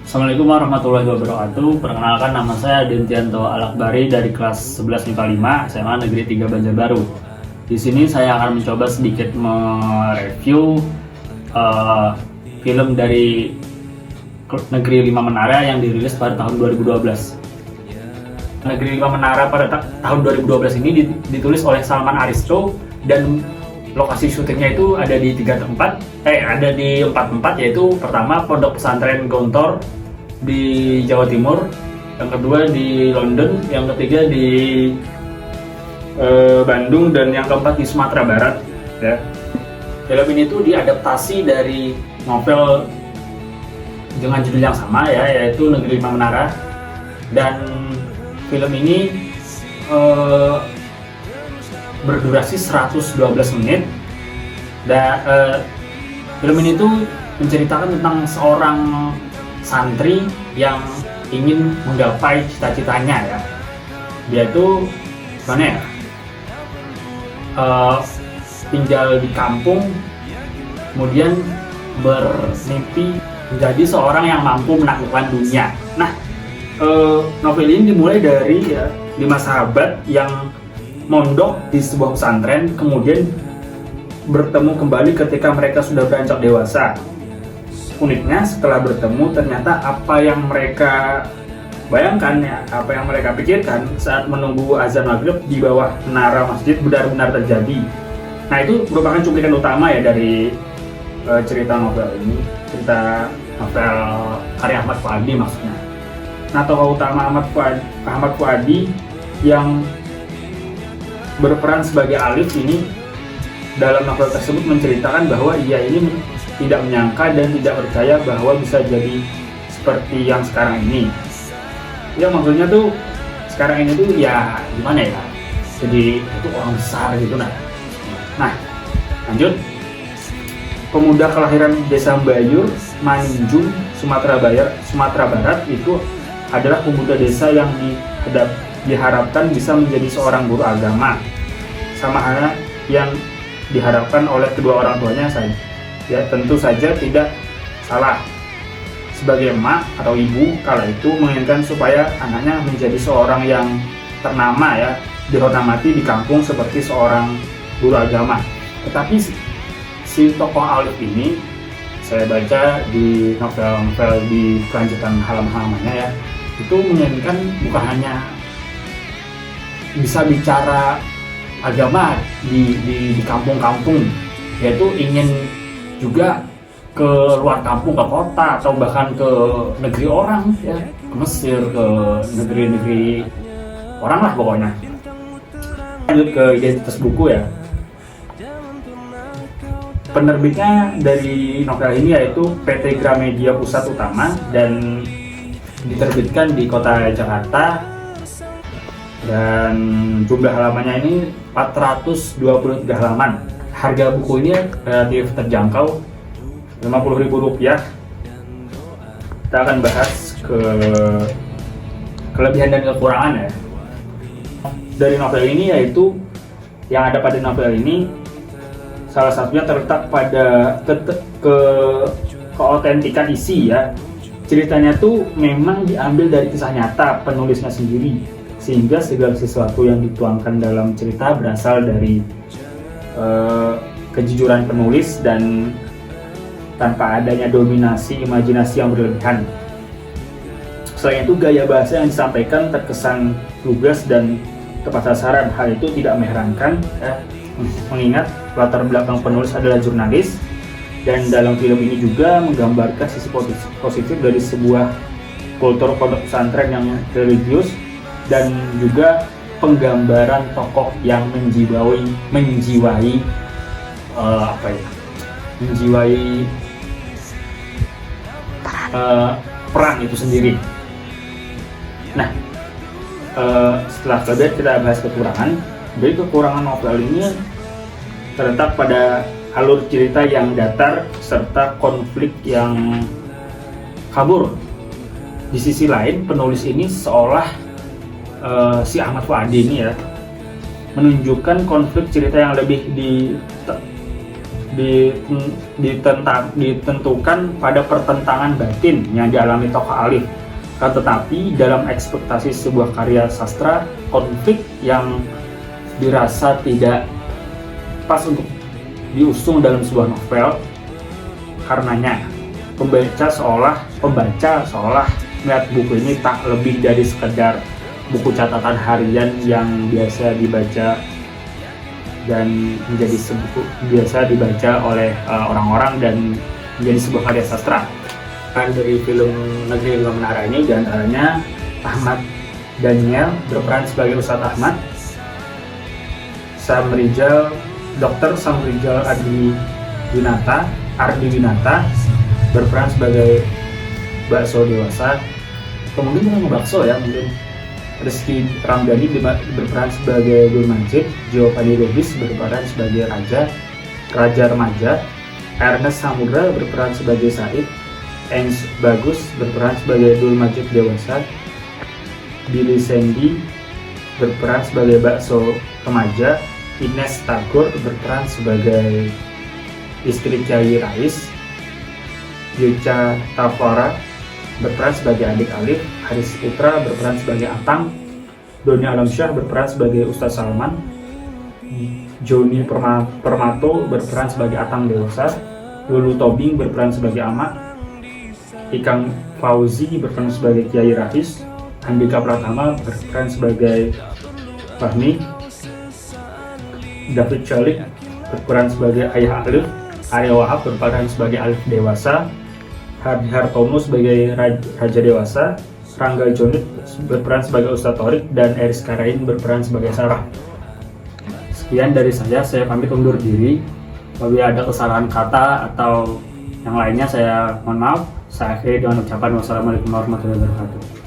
Assalamualaikum warahmatullahi wabarakatuh. Perkenalkan, nama saya Dentianto Alakbari dari kelas 11 MIPA 5 SMA Negeri 3 Banjarbaru. Di sini saya akan mencoba sedikit mereview film dari Negeri 5 Menara yang dirilis pada tahun 2012. Negeri 5 Menara pada tahun 2012 ini ditulis oleh Salman Aristo, dan lokasi syutingnya itu ada di empat tempat, yaitu pertama Pondok Pesantren Gontor di Jawa Timur, yang kedua di London, yang ketiga di Bandung, dan yang keempat di Sumatera Barat. Ya. Film ini tuh diadaptasi dari novel dengan judul yang sama, ya, yaitu Negeri 5 Menara. Dan film ini berdurasi 112 menit. Dan film ini tuh menceritakan tentang seorang santri yang ingin menggapai cita-citanya, ya. Dia itu mana ya? Tinggal di kampung, kemudian bermimpi menjadi seorang yang mampu menaklukkan dunia. Nah, novel ini dimulai dari 5 sahabat yang mondok di sebuah pesantren, kemudian bertemu kembali ketika mereka sudah beranjak dewasa. Uniknya, setelah bertemu, ternyata apa yang mereka bayangkan, ya, apa yang mereka pikirkan saat menunggu azan maghrib di bawah menara masjid benar-benar terjadi. Nah, itu merupakan cuplikan utama, ya, dari cerita novel ini, cerita novel karya Ahmad Fuadi maksudnya. Nah, tokoh utama Ahmad Fuadi yang berperan sebagai Alif ini dalam novel tersebut menceritakan bahwa ia ini tidak menyangka dan tidak percaya bahwa bisa jadi seperti yang sekarang ini. Ya, maksudnya tuh sekarang ini tuh ya gimana ya, jadi itu orang besar gitu. Nah, lanjut. Pemuda kelahiran desa Bayur, Maninjung, Sumatera Barat itu adalah pemuda desa yang diharapkan bisa menjadi seorang guru agama, sama halnya yang diharapkan oleh kedua orang tuanya saja. Ya, tentu saja tidak salah. Sebagai emak atau ibu kala itu menginginkan supaya anaknya menjadi seorang yang ternama, ya, dihormati di kampung seperti seorang guru agama. Tetapi si tokoh Alif ini, saya baca di novel-novel di kelanjutan halaman-halamannya, ya, itu menginginkan bukan hanya bisa bicara agama di kampung-kampung, yaitu ingin juga ke luar kampung, ke kota, atau bahkan ke negeri orang, ya, ke Mesir, ke negeri-negeri orang lah pokoknya. Lanjut ke identitas buku, ya. Penerbitnya dari novel ini yaitu PT Gramedia Pusat Utama, dan diterbitkan di kota Jakarta, dan jumlah halamannya ini 423 halaman. Harga buku ini relatif terjangkau, Rp50.000. Kita akan bahas ke kelebihan dan kekurangan, ya, dari novel ini, yaitu yang ada pada novel ini salah satunya terletak pada keautentikan isi, ya. Ceritanya tuh memang diambil dari kisah nyata penulisnya sendiri, sehingga segala sesuatu yang dituangkan dalam cerita berasal dari kejujuran penulis dan tanpa adanya dominasi imajinasi yang berlebihan. Selain itu, gaya bahasa yang disampaikan terkesan lugas dan tepat sasaran. Hal itu tidak mengherankan, ya, mengingat latar belakang penulis adalah jurnalis, dan dalam film ini juga menggambarkan sisi positif dari sebuah kultur pondok pesantren yang religius, dan juga penggambaran tokoh yang menjiwai perang itu sendiri. Nah, setelah kelebihan kita bahas kekurangan. Jadi kekurangan novel ini terletak pada alur cerita yang datar serta konflik yang kabur. Di sisi lain, penulis ini seolah si Ahmad Fuadi ini, ya, menunjukkan konflik cerita yang lebih ditentukan pada pertentangan batin yang dialami tokoh Alif. Tetapi dalam ekspektasi sebuah karya sastra, konflik yang dirasa tidak pas untuk diusung dalam sebuah novel. Karenanya pembaca seolah melihat buku ini tak lebih dari sekedar buku catatan harian yang biasa dibaca dan menjadi buku biasa dibaca oleh orang-orang dan menjadi sebuah karya sastra. Kan dari film Negeri Lima Menara ini diantaranya Ahmad Daniel berperan sebagai Ustadz Ahmad, Dr. Sam Rizal Ardi Winata berperan sebagai Bakso Dewasa, kemudian nama bakso ya, mungkin Rizky Ramdhani berperan sebagai Dul Majid, Giovanni Lubis berperan sebagai Raja Remaja, Ernest Samudra berperan sebagai Said, Ens Bagus berperan sebagai Dul Majid Dewasa, Billy Sandy berperan sebagai Bakso Remaja, Ines Tagor berperan sebagai istri Kiai Rais, Yeca Tafara berperan sebagai adik Alif, Haris Putra berperan sebagai Atang, Doni Alamsyah berperan sebagai Ustadz Salman, Joni Permato berperan sebagai Atang Dewasa, Lulu Tobing berperan sebagai Amak, Ikang Fauzi berperan sebagai Kiai Rais, Andika Pratama berperan sebagai Fahmi, David Chalik berperan sebagai Ayah Alif, Arya Wahab berperan sebagai Alif Dewasa, Hadi Hartono sebagai Raja Dewasa, Rangga Jonit berperan sebagai Ustadz Torik, dan Eris Karain berperan sebagai Sarah. Sekian dari saya pamit undur diri. Apabila ada kesalahan kata atau yang lainnya saya mohon maaf. Saya akhiri dengan ucapan wassalamualaikum warahmatullahi wabarakatuh.